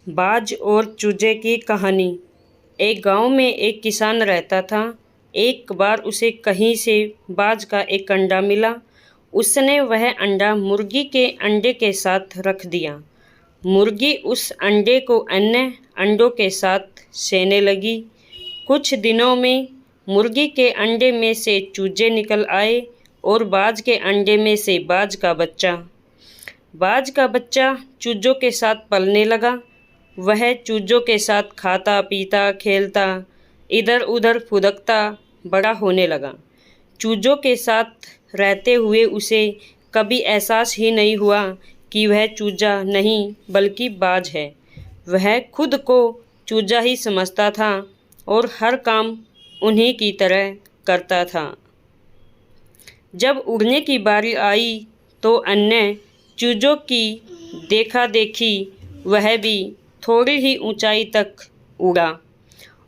बाज और चूजे की कहानी। एक गांव में एक किसान रहता था। एक बार उसे कहीं से बाज का एक अंडा मिला। उसने वह अंडा मुर्गी के अंडे के साथ रख दिया। मुर्गी उस अंडे को अन्य अंडों के साथ सेने लगी। कुछ दिनों में मुर्गी के अंडे में से चूजे निकल आए और बाज के अंडे में से बाज का बच्चा। बाज का बच्चा चूजों के साथ पलने लगा। वह चूजों के साथ खाता पीता खेलता इधर उधर फुदकता बड़ा होने लगा। चूजों के साथ रहते हुए उसे कभी एहसास ही नहीं हुआ कि वह चूजा नहीं बल्कि बाज है। वह खुद को चूजा ही समझता था और हर काम उन्हीं की तरह करता था। जब उड़ने की बारी आई तो अन्य चूजों की देखा देखी वह भी थोड़ी ही ऊंचाई तक उड़ा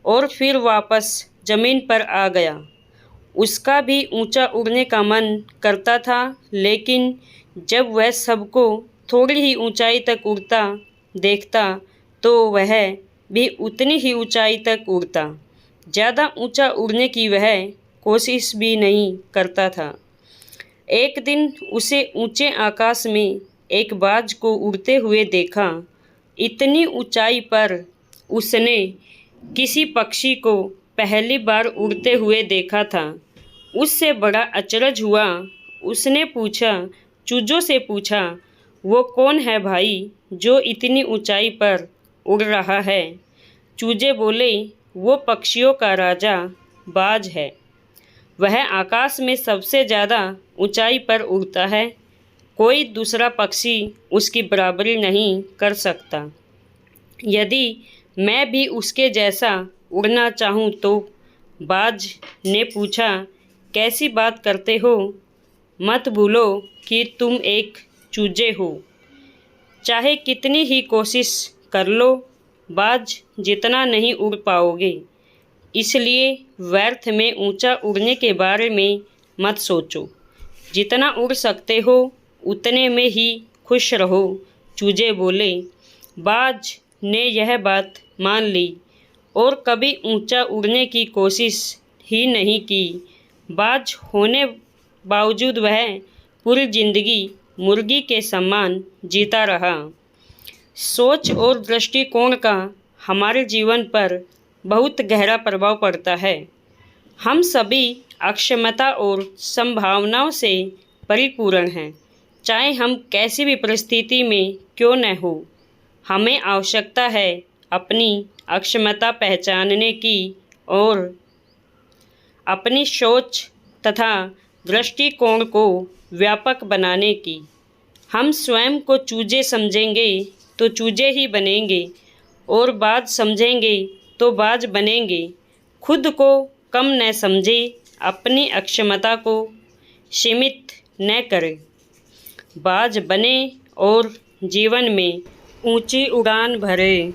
और फिर वापस ज़मीन पर आ गया। उसका भी ऊंचा उड़ने का मन करता था, लेकिन जब वह सबको थोड़ी ही ऊंचाई तक उड़ता देखता तो वह भी उतनी ही ऊंचाई तक उड़ता। ज़्यादा ऊंचा उड़ने की वह कोशिश भी नहीं करता था। एक दिन उसे ऊंचे आकाश में एक बाज को उड़ते हुए देखा। इतनी ऊंचाई पर उसने किसी पक्षी को पहली बार उड़ते हुए देखा था। उससे बड़ा अचरज हुआ। उसने चूजों से पूछा, वो कौन है भाई जो इतनी ऊंचाई पर उड़ रहा है? चूजे बोले, वो पक्षियों का राजा बाज है। वह आकाश में सबसे ज़्यादा ऊंचाई पर उड़ता है। कोई दूसरा पक्षी उसकी बराबरी नहीं कर सकता। यदि मैं भी उसके जैसा उड़ना चाहूँ तो? बाज ने पूछा, कैसी बात करते हो? मत भूलो कि तुम एक चूजे हो। चाहे कितनी ही कोशिश कर लो, बाज जितना नहीं उड़ पाओगे। इसलिए व्यर्थ में ऊंचा उड़ने के बारे में मत सोचो। जितना उड़ सकते हो उतने में ही खुश रहो। चूजे बोले। बाज ने यह बात मान ली और कभी ऊंचा उड़ने की कोशिश ही नहीं की। बाज होने बावजूद वह पूरी जिंदगी मुर्गी के समान जीता रहा। सोच और दृष्टिकोण का हमारे जीवन पर बहुत गहरा प्रभाव पड़ता है। हम सभी अक्षमता और संभावनाओं से परिपूर्ण हैं। चाहे हम कैसी भी परिस्थिति में क्यों न हो, हमें आवश्यकता है अपनी अक्षमता पहचानने की और अपनी सोच तथा दृष्टिकोण को व्यापक बनाने की। हम स्वयं को चूजे समझेंगे तो चूजे ही बनेंगे और बाज समझेंगे तो बाज बनेंगे। खुद को कम न समझे, अपनी अक्षमता को सीमित न करें। बाज बने और जीवन में ऊंची उड़ान भरे।